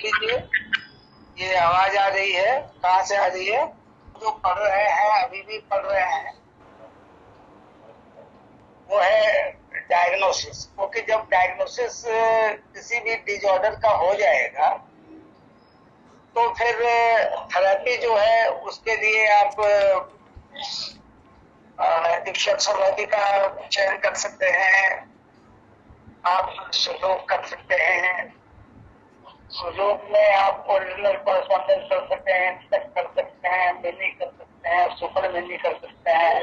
लीजिए, ये आवाज आ रही है, कहाँ से आ रही है? जो पढ़ रहे हैं, अभी भी पढ़ रहे हैं, वो है डायग्नोसिस। क्योंकि जब डायग्नोसिस किसी भी डिसऑर्डर का हो जाएगा तो फिर थेरेपी जो है उसके लिए आप रिफ्लेक्सोलॉजी का चयन कर सकते हैं, आप सुयोग कर सकते हैं। सुयोग में आप ओरिजिनल कॉरेस्पॉन्डेंस कर सकते हैं, चेक कर सकते हैं, मिनी कर सकते हैं, सुपर मिनी कर सकते हैं।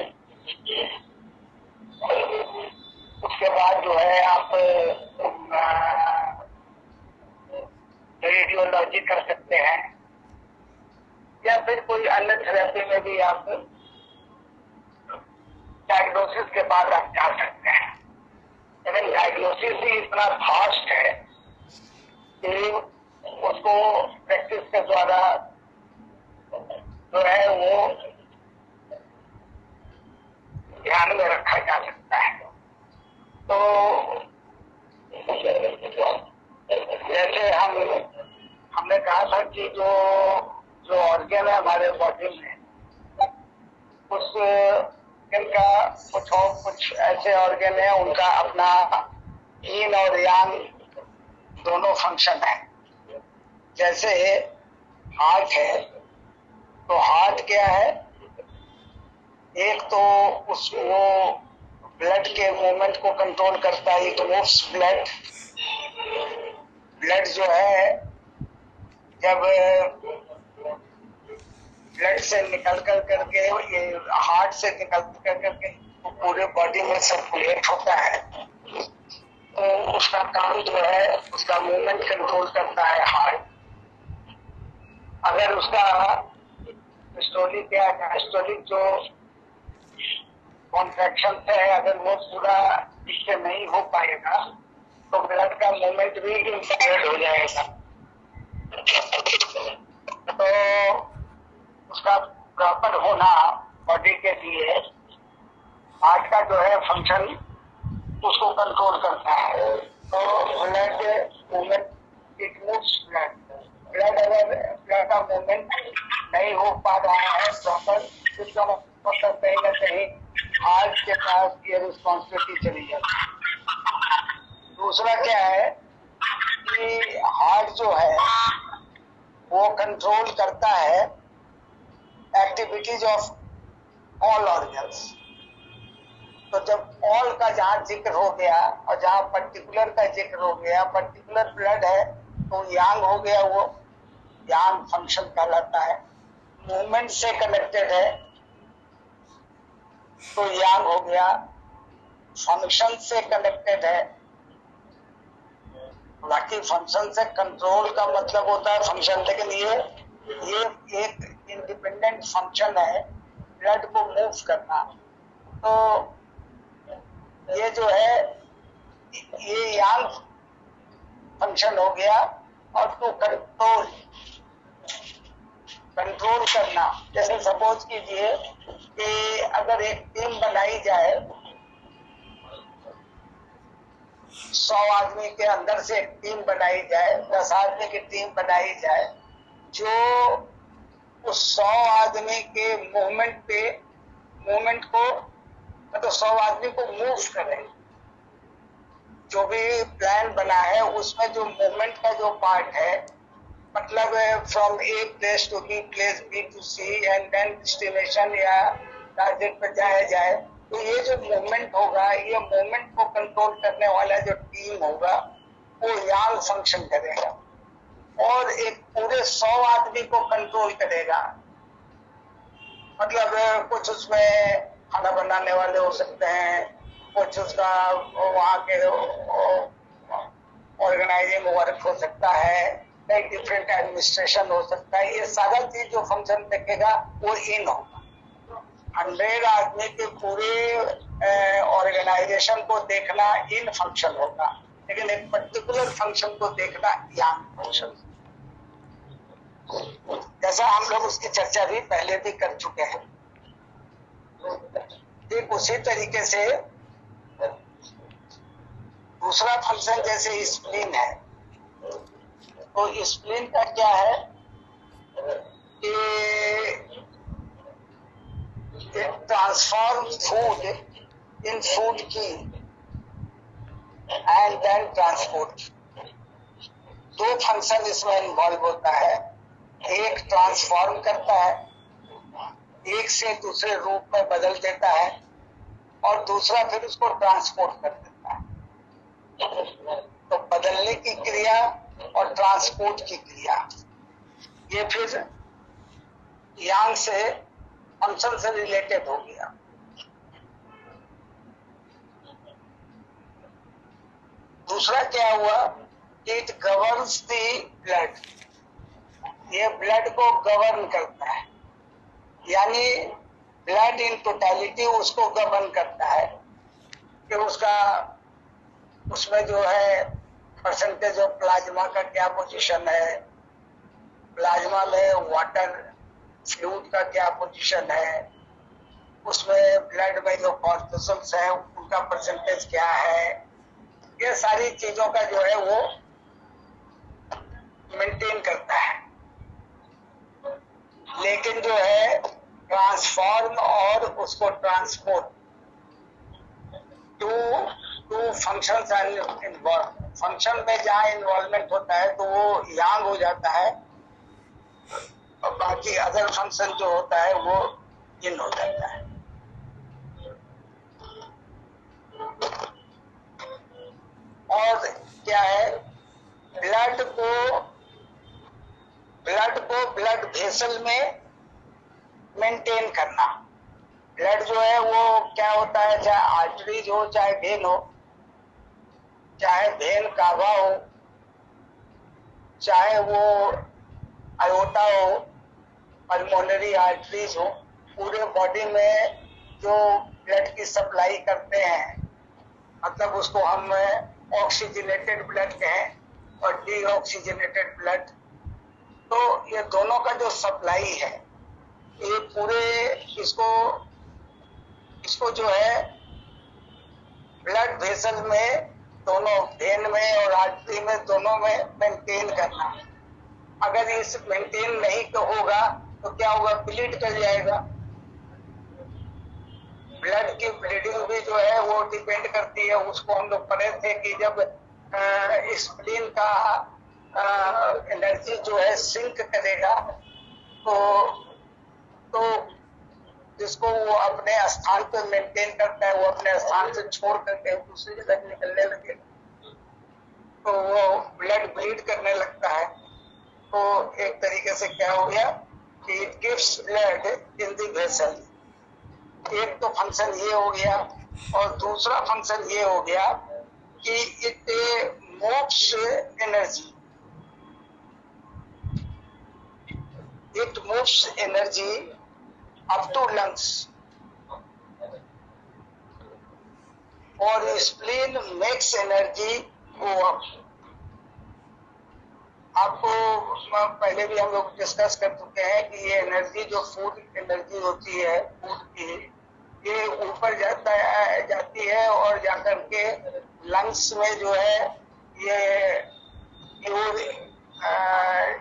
उसके बाद जो है आप रेडियोलॉजी कर सकते हैं, या फिर कोई अन्य थेरेपी में भी आप डायग्नोसिस के बाद आप जा सकते हैं। लेकिन डायग्नोसिस ही इतना फास्ट है कि उसको प्रैक्टिस के द्वारा जो है वो ध्यान में रखा जा सकता है। तो जैसे हमने कहा था कि जो ऑर्गन है हमारे बॉडी में, उस इनका कुछ ऐसे ऑर्गन है, उनका अपना यीन और यांग दोनों फंक्शन है। जैसे हार्ट है, तो हार्ट क्या है? एक तो वो ब्लड के मूवमेंट को कंट्रोल करता है, इट मूव्स ब्लड। ब्लड जो है जब ब्लड से निकल करके ये हार्ट से निकल करके पूरे बॉडी में सर्कुलेट होता है, तो उसका काम जो है उसका मूवमेंट कंट्रोल करता है हार्ट। अगर उसका सिस्टोलिक या डायस्टोलिक जो कॉन्ट्रैक्शन है, अगर वो पूरा इससे नहीं हो पाएगा तो ब्लड का मूवमेंट भी इम्पेयर्ड हो जाएगा। तो उसका प्रॉपर होना बॉडी के लिए हार्ट का जो है फंक्शन उसको कंट्रोल करता है। तो blood movement, it moves blood. Blood अगर ब्लड का मूवमेंट नहीं हो पा रहा है प्रॉपर, तो मतलब कहीं ना कहीं हार्ट के पास ये रिस्पॉन्सिबिलिटी चली जाती है। दूसरा क्या है कि हार्ट जो है वो कंट्रोल करता है एक्टिविटीज ऑफ ऑल ऑर्गन्स। तो जब ऑल का जहाँ जिक्र हो गया और जहाँ पर्टिकुलर का जिक्र हो गया, पर्टिकुलर ब्लड है तो यांग हो गया, वो यांग फंक्शन कहलाता है। मूवमेंट से कनेक्टेड है तो यांग हो गया, फंक्शन से कनेक्टेड है। बाकी फंक्शन से कंट्रोल का मतलब होता है फंक्शन, लेकिन ये एक इंडिपेंडेंट फंक्शन है ब्लड को मूव करना। तो ये जो है ये यांग फंक्शन हो गया। और तो कंट्रोल करना, जैसे सपोज कीजिए कि अगर एक टीम बनाई जाए, 100 आदमी के अंदर से एक टीम बनाई जाए, 10 आदमी की टीम बनाई जाए, जो उस 100 आदमी के मूवमेंट को मतलब 100 आदमी को मूव करे। जो भी प्लान बना है उसमें जो मूवमेंट का जो पार्ट है, मतलब from A place to B, place B to C and then destination या टारगेट पर जाया जाए, तो ये जो मूवमेंट होगा, ये मूवमेंट को कंट्रोल करने वाला जो टीम होगा वो यांग फंक्शन करेगा और एक पूरे 100 आदमी को कंट्रोल करेगा। मतलब कुछ उसमें खाना बनाने वाले हो सकते हैं, कुछ उसका वहाँ के ऑर्गेनाइजिंग वर्क हो सकता है, कई डिफरेंट एडमिनिस्ट्रेशन हो सकता है। ये सारा चीज जो फंक्शन देखेगा वो इन होगा। 100 आदमी के पूरे ऑर्गेनाइजेशन को देखना इन फंक्शन होगा, लेकिन एक पर्टिकुलर फंक्शन को देखना यांग फंक्शन। जैसा हम लोग उसकी चर्चा भी पहले भी कर चुके हैं। ठीक उसी तरीके से दूसरा फंक्शन जैसे स्प्लीन है, तो स्प्लीन का क्या है कि ट्रांसफॉर्म फूड इन फूड की एंड देन ट्रांसपोर्ट। दो फंक्शन इसमें इन्वॉल्व होता है, एक ट्रांसफॉर्म करता है, एक से दूसरे रूप में बदल देता है, और दूसरा फिर उसको ट्रांसपोर्ट कर देता है। तो बदलने की क्रिया और ट्रांसपोर्ट की क्रिया ये फिर यांग से फंक्शन से रिलेटेड हो गया। दूसरा क्या हुआ, इट गवर्न्स द ब्लड, ये ब्लड को गवर्न करता है, यानी ब्लड इन टोटलिटी उसको गवर्न करता है कि उसका उसमें जो है परसेंटेज ऑफ प्लाज्मा का क्या पोजीशन है, प्लाज्मा में वाटर फ्लूइड का क्या पोजीशन है, उसमें ब्लड में जो कॉर्टिसोल्स है उनका परसेंटेज क्या है, ये सारी चीजों का जो है वो मेंटेन करता है। लेकिन जो है ट्रांसफॉर्म और उसको transport two functions are involve. Function में जहाँ इन्वॉल्वमेंट होता है तो वो यांग हो जाता है, और बाकी अदर फंक्शन जो होता है वो इन हो जाता है। और क्या है, ब्लड को ब्लड वेसल में मेंटेन करना। ब्लड जो है वो क्या होता है, चाहे आर्टरीज हो चाहे वेन हो, चाहे वेन कावा हो चाहे वो आयोटा हो, पल्मोनरी आर्टरीज हो, पूरे बॉडी में जो ब्लड की सप्लाई करते हैं, मतलब उसको हम ऑक्सीजनेटेड ब्लड कहें और डीऑक्सीजनेटेड ब्लड, तो ये दोनों का जो सप्लाई है ये पूरे इसको जो है ब्लड वेसल में, दोनों वेन में और आर्टरी में, दोनों में मेंटेन करना। अगर इस मेंटेन नहीं तो होगा तो क्या होगा, ब्लीड कर जाएगा। ब्लड की ब्लीडिंग भी जो है वो डिपेंड करती है, उसको हम लोग पढ़े थे कि जब स्प्लीन का एनर्जी जो है सिंक करेगा तो जिसको वो अपने स्थान पर मेंटेन करता है, वो अपने स्थान से छोड़ करके दूसरी जगह निकलने लगे तो वो ब्लड ब्लीड करने लगता है। तो एक तरीके से क्या हो गया कि it gives blood in the vessel. एक तो फंक्शन ये हो गया, और दूसरा फंक्शन ये हो गया कि it moves energy, it moves energy up to lungs, और spleen makes energy go up। आपको पहले भी हम लोग डिस्कस कर चुके हैं कि ये एनर्जी जो फूड एनर्जी होती है फूड की, ये ऊपर जाती है और जाकर के लंग्स में जो है ये प्योर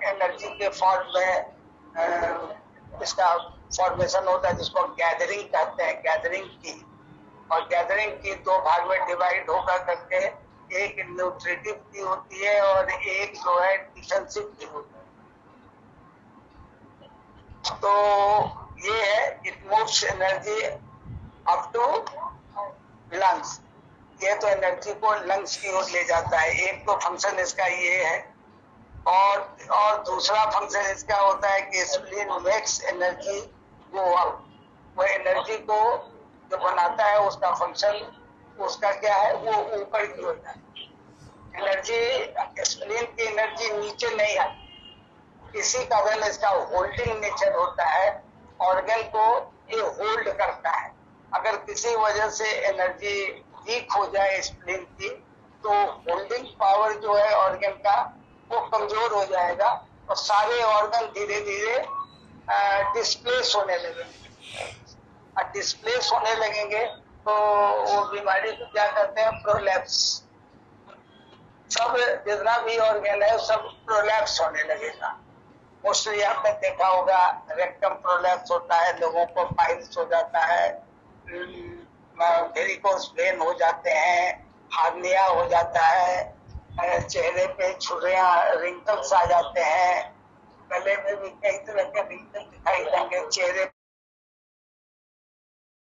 एनर्जी के फॉर्म में इसका फॉर्मेशन होता है, जिसको गैदरिंग कहते हैं, गैदरिंग की। और गैदरिंग की दो भाग में डिवाइड होकर करके एक न्यूट्रिटिव की होती है और एक जो है डिफेंसिव की होती है। तो ये है it moves energy up to lungs, ये तो एनर्जी को लंग्स की ओर ले जाता है। एक तो फंक्शन इसका ये है, और दूसरा फंक्शन इसका होता है कि spleen makes energy go up. वो एनर्जी को जो बनाता है उसका फंक्शन उसका क्या है, वो ऊपर की होता है। एनर्जी स्प्लीन की एनर्जी नीचे नहीं आती, इसी कारण इसका होल्डिंग नेचर होता है, ऑर्गन को ये होल्ड करता है। अगर किसी वजह से एनर्जी वीक हो जाए स्प्लीन की तो होल्डिंग पावर जो है ऑर्गन का वो कमजोर हो जाएगा और सारे ऑर्गन धीरे धीरे डिस्प्लेस होने लगेंगे। और डिस्प्लेस होने लगेंगे तो वो बीमारी को क्या कहते हैं, प्रोलैप्स। सब जितना भी ऑर्गन है सब प्रोलैप्स होने लगेगा। मोस्टली आपने देखा होगा रेक्टम प्रोलैप्स होता है, लोगों को पाइल्स हो जाता है, वेरिकोस वेन हो जाते हैं, हार्निया हो जाता है, चेहरे पे छुरियां रिंकल्स आ जाते हैं, गले में भी कई तरह के रिंकल दिखाई देंगे, चेहरे